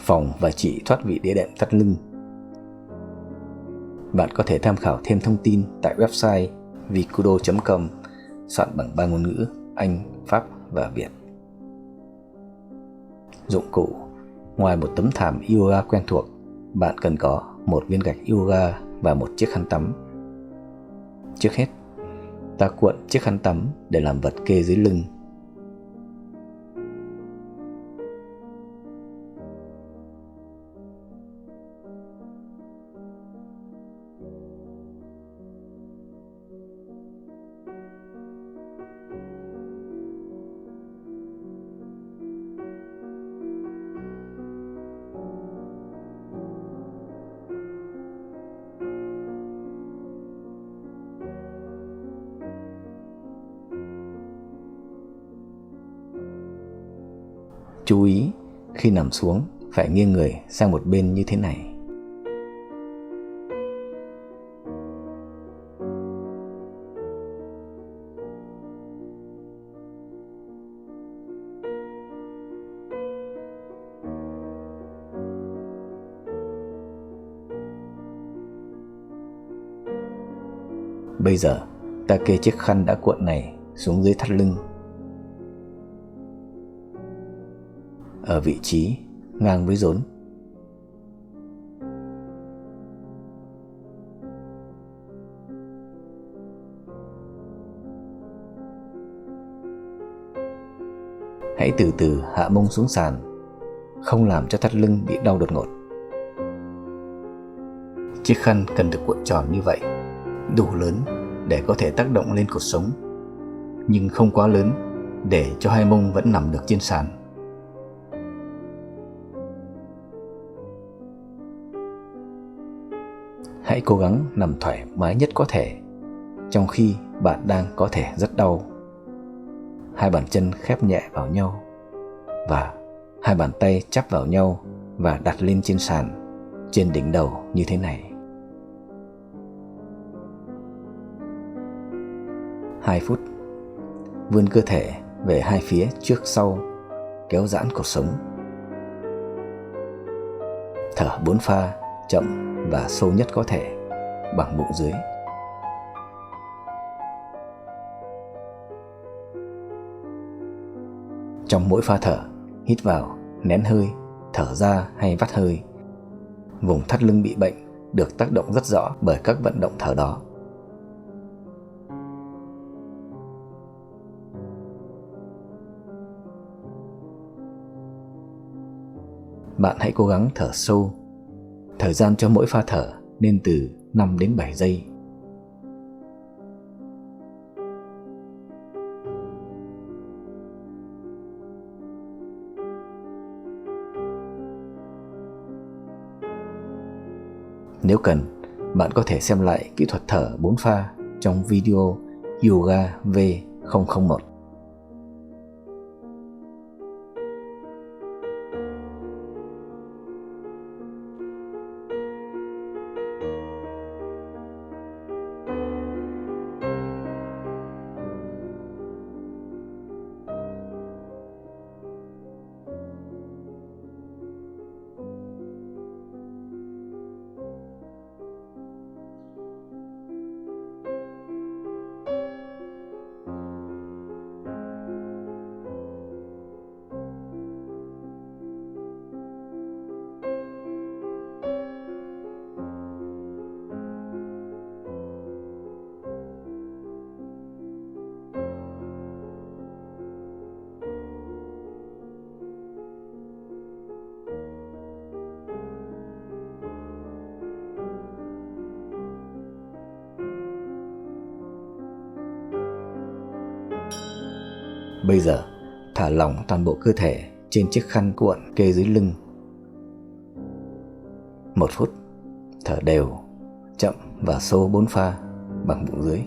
phòng và trị thoát vị đĩa đệm thắt lưng. Bạn có thể tham khảo thêm thông tin tại website vikudo.com, soạn bằng 3 ngôn ngữ Anh, Pháp và Việt. Dụng cụ: ngoài một tấm thảm yoga quen thuộc, bạn cần có một viên gạch yoga và một chiếc khăn tắm. Trước hết, ta cuộn chiếc khăn tắm để làm vật kê dưới lưng. Chú ý, khi nằm xuống phải nghiêng người sang một bên như thế này. Bây giờ, ta kê chiếc khăn đã cuộn này xuống dưới thắt lưng, ở vị trí ngang với rốn. Hãy từ từ hạ mông xuống sàn, không làm cho thắt lưng bị đau đột ngột. Chiếc khăn cần được cuộn tròn như vậy, đủ lớn để có thể tác động lên cột sống, nhưng không quá lớn để cho hai mông vẫn nằm được trên sàn. Hãy cố gắng nằm thoải mái nhất có thể, trong khi bạn đang có thể rất đau. Hai bàn chân khép nhẹ vào nhau và hai bàn tay chắp vào nhau và đặt lên trên sàn, trên đỉnh đầu như thế này. 2 phút. Vươn cơ thể về hai phía trước sau, kéo giãn cột sống. Thở 4 pha chậm và sâu nhất có thể bằng bụng dưới. Trong mỗi pha thở, hít vào, nén hơi, thở ra hay vắt hơi. Vùng thắt lưng bị bệnh được tác động rất rõ bởi các vận động thở đó. Bạn hãy cố gắng thở sâu. Thời gian cho mỗi pha thở nên từ 5 đến 7 giây. Nếu cần, bạn có thể xem lại kỹ thuật thở 4 pha trong video Yoga V001. Bây giờ, thả lỏng toàn bộ cơ thể trên chiếc khăn cuộn kê dưới lưng. 1 phút. Thở đều, chậm và sâu 4 pha bằng bụng dưới.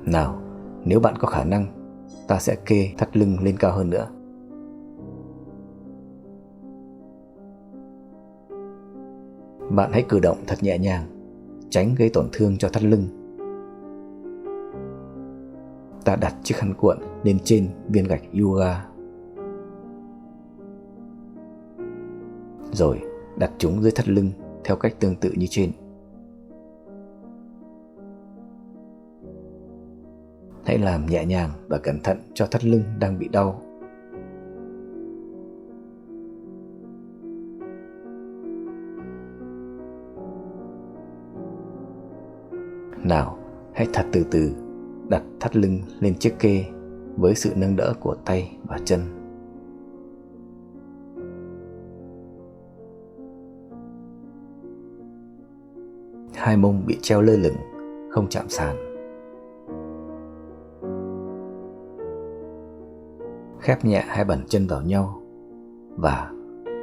Nào, nếu bạn có khả năng, ta sẽ kê thắt lưng lên cao hơn nữa. Bạn hãy cử động thật nhẹ nhàng, tránh gây tổn thương cho thắt lưng. Ta đặt chiếc khăn cuộn lên trên viên gạch yoga, rồi đặt chúng dưới thắt lưng theo cách tương tự như trên. Hãy làm nhẹ nhàng và cẩn thận cho thắt lưng đang bị đau. Nào, hãy thật từ từ đặt thắt lưng lên chiếc kê với sự nâng đỡ của tay và chân. Hai mông bị treo lơ lửng, không chạm sàn. Khép nhẹ hai bàn chân vào nhau và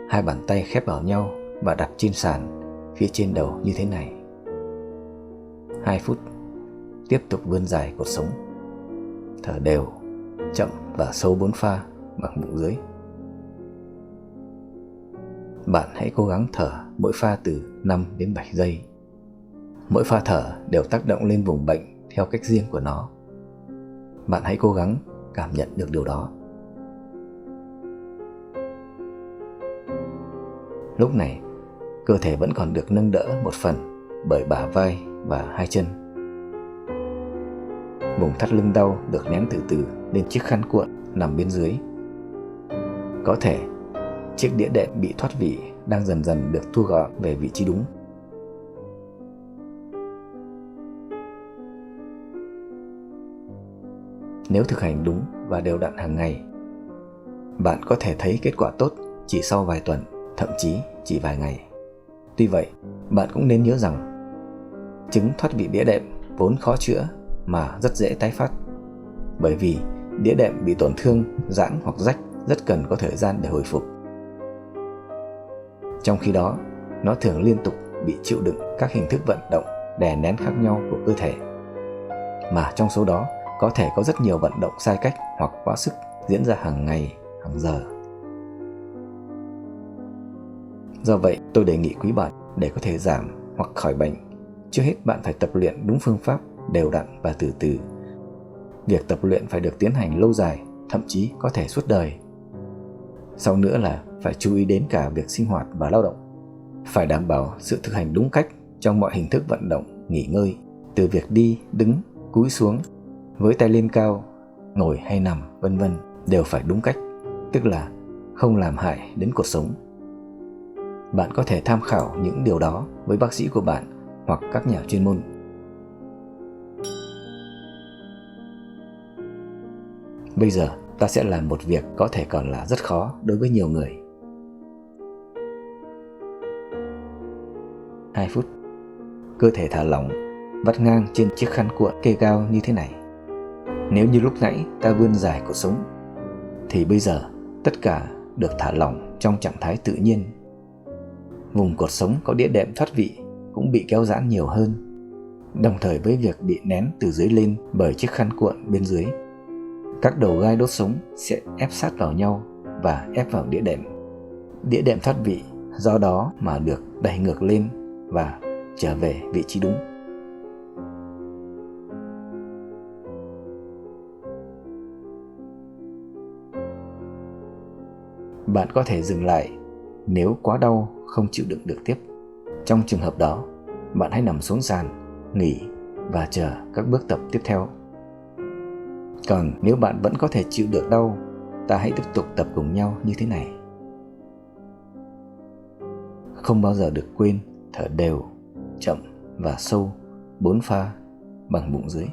hai bàn tay khép vào nhau và đặt trên sàn phía trên đầu như thế này. 2 phút. Tiếp tục vươn dài cột sống. Thở đều, chậm và sâu 4 pha bằng bụng dưới. Bạn hãy cố gắng thở mỗi pha từ 5 đến 7 giây. Mỗi pha thở đều tác động lên vùng bệnh theo cách riêng của nó. Bạn hãy cố gắng cảm nhận được điều đó. Lúc này, cơ thể vẫn còn được nâng đỡ một phần bởi bả vai và hai chân. Vùng thắt lưng đau được nén từ từ lên chiếc khăn cuộn nằm bên dưới. Có thể chiếc đĩa đệm bị thoát vị đang dần dần được thu gọn về vị trí đúng. Nếu thực hành đúng và đều đặn hàng ngày, bạn có thể thấy kết quả tốt chỉ sau vài tuần, thậm chí chỉ vài ngày. Tuy vậy, bạn cũng nên nhớ rằng chứng thoát vị đĩa đệm vốn khó chữa mà rất dễ tái phát, bởi vì đĩa đệm bị tổn thương, giãn hoặc rách rất cần có thời gian để hồi phục. Trong khi đó, nó thường liên tục bị chịu đựng các hình thức vận động đè nén khác nhau của cơ thể, mà trong số đó có thể có rất nhiều vận động sai cách hoặc quá sức diễn ra hàng ngày, hàng giờ. Do vậy, tôi đề nghị quý bạn để có thể giảm hoặc khỏi bệnh, trước hết bạn phải tập luyện đúng phương pháp, đều đặn và từ từ. Việc tập luyện phải được tiến hành lâu dài, thậm chí có thể suốt đời. Sau nữa là phải chú ý đến cả việc sinh hoạt và lao động. Phải đảm bảo sự thực hành đúng cách trong mọi hình thức vận động, nghỉ ngơi, từ việc đi, đứng, cúi xuống, với tay lên cao, ngồi hay nằm, vân vân, đều phải đúng cách, tức là không làm hại đến cột sống. Bạn có thể tham khảo những điều đó với bác sĩ của bạn hoặc các nhà chuyên môn. Bây giờ ta sẽ làm một việc có thể còn là rất khó đối với nhiều người. 2 phút. Cơ thể thả lỏng, vắt ngang trên chiếc khăn cuộn kê cao như thế này. Nếu như lúc nãy ta vươn dài cột sống, thì bây giờ tất cả được thả lỏng trong trạng thái tự nhiên. Vùng cột sống có đĩa đệm thoát vị cũng bị kéo giãn nhiều hơn, đồng thời với việc bị nén từ dưới lên bởi chiếc khăn cuộn bên dưới. Các đầu gai đốt sống sẽ ép sát vào nhau và ép vào đĩa đệm. Đĩa đệm thoát vị do đó mà được đẩy ngược lên và trở về vị trí đúng. Bạn có thể dừng lại nếu quá đau không chịu đựng được tiếp. Trong trường hợp đó, bạn hãy nằm xuống sàn, nghỉ và chờ các bước tập tiếp theo. Còn nếu bạn vẫn có thể chịu được đau, ta hãy tiếp tục tập cùng nhau như thế này. Không bao giờ được quên thở đều, chậm và sâu 4 pha bằng bụng dưới.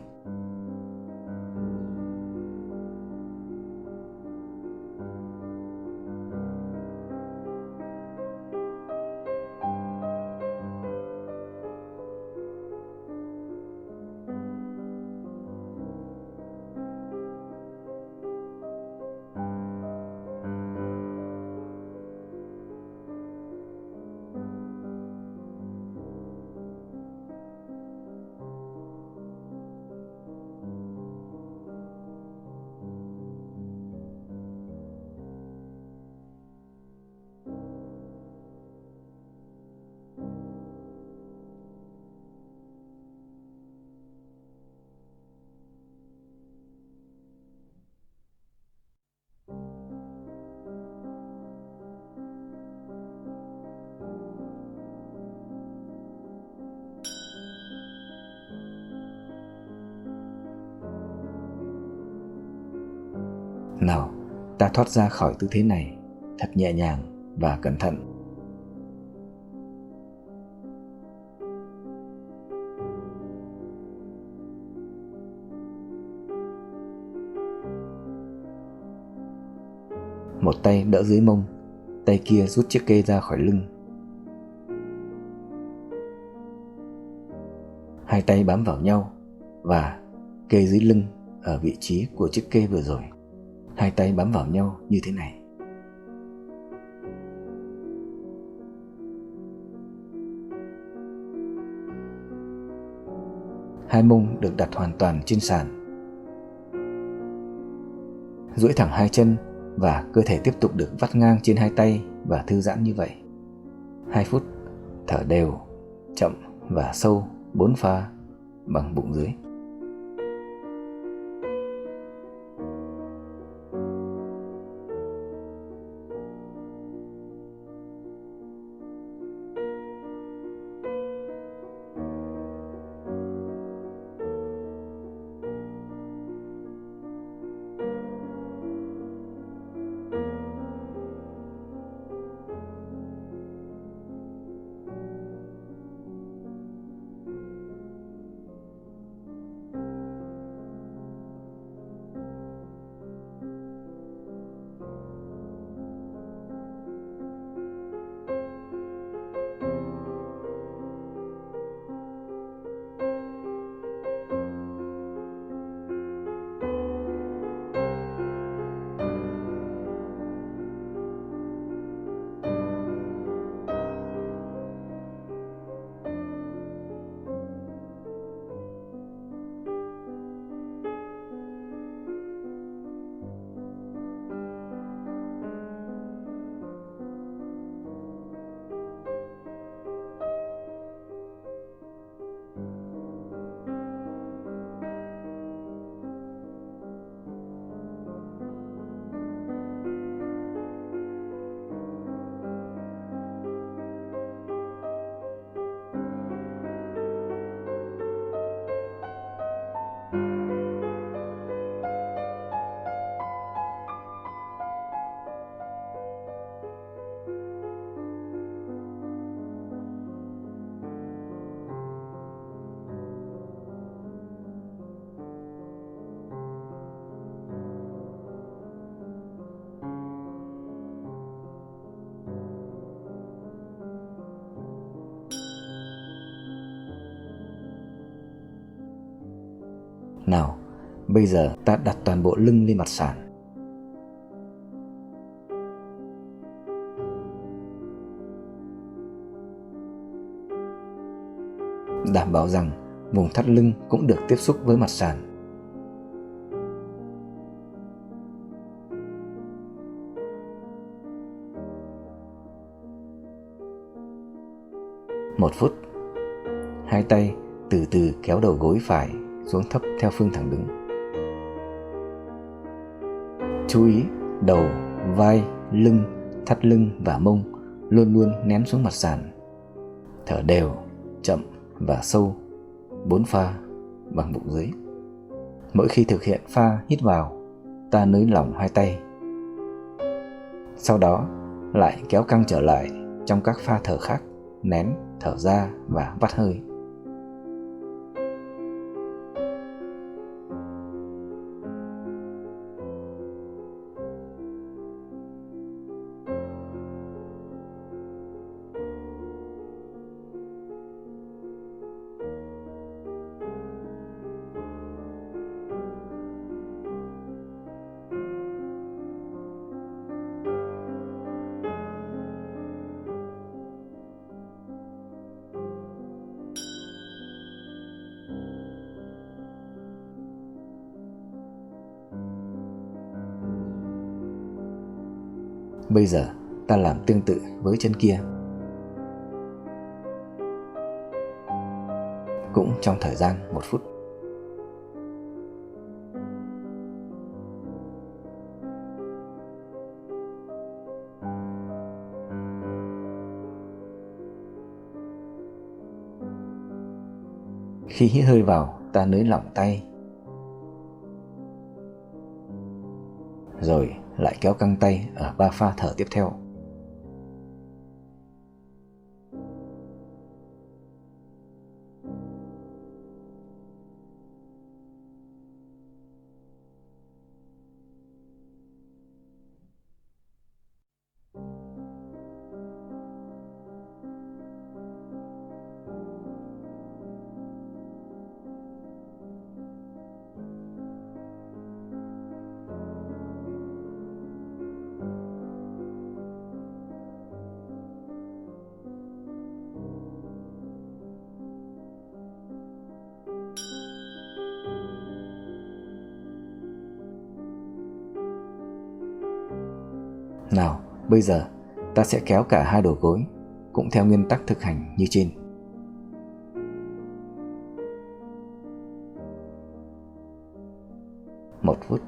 Nào, ta thoát ra khỏi tư thế này thật nhẹ nhàng và cẩn thận. Một tay đỡ dưới mông, tay kia rút chiếc kê ra khỏi lưng. Hai tay bám vào nhau và kê dưới lưng ở vị trí của chiếc kê vừa rồi. Hai tay bám vào nhau như thế này. Hai mông được đặt hoàn toàn trên sàn. Duỗi thẳng hai chân và cơ thể tiếp tục được vắt ngang trên hai tay và thư giãn như vậy. 2 phút, thở đều, chậm và sâu 4 pha bằng bụng dưới. Nào, bây giờ ta đặt toàn bộ lưng lên mặt sàn. Đảm bảo rằng vùng thắt lưng cũng được tiếp xúc với mặt sàn. Một phút. Hai tay từ từ kéo đầu gối phải xuống thấp theo phương thẳng đứng. Chú ý đầu, vai, lưng, thắt lưng và mông luôn luôn nén xuống mặt sàn. Thở đều, chậm và sâu 4 pha bằng bụng dưới. Mỗi khi thực hiện pha hít vào, ta nới lỏng hai tay. Sau đó lại kéo căng trở lại trong các pha thở khác, nén, thở ra và vắt hơi. Bây giờ ta làm tương tự với chân kia. Cũng trong thời gian 1 phút. Khi hít hơi vào, ta nới lỏng tay. rồi lại kéo căng tay ở 3 pha thở tiếp theo. Nào, bây giờ ta sẽ kéo cả hai đầu gối, cũng theo nguyên tắc thực hành như trên. Một phút.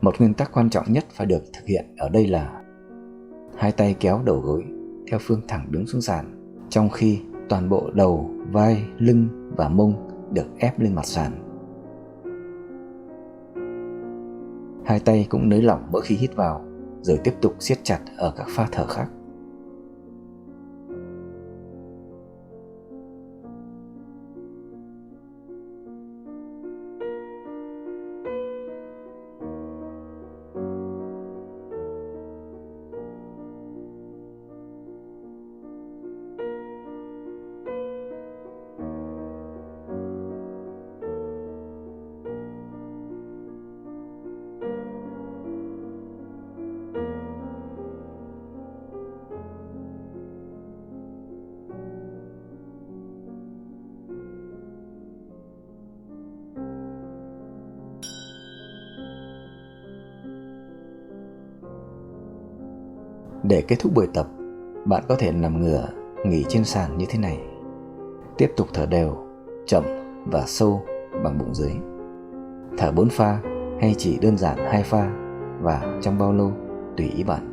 Một nguyên tắc quan trọng nhất phải được thực hiện ở đây là hai tay kéo đầu gối theo phương thẳng đứng xuống sàn, trong khi toàn bộ đầu, vai, lưng và mông được ép lên mặt sàn. Hai tay cũng nới lỏng mỗi khi hít vào, rồi tiếp tục siết chặt ở các pha thở khác. Để kết thúc buổi tập, bạn có thể nằm ngửa, nghỉ trên sàn như thế này. Tiếp tục thở đều, chậm và sâu bằng bụng dưới. Thở 4 pha hay chỉ đơn giản 2 pha và trong bao lâu tùy ý bạn.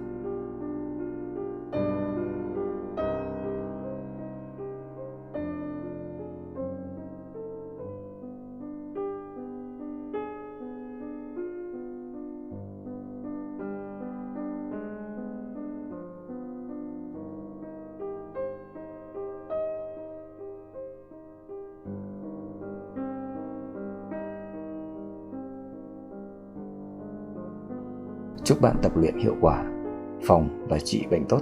Chúc bạn tập luyện hiệu quả, phòng và trị bệnh tốt.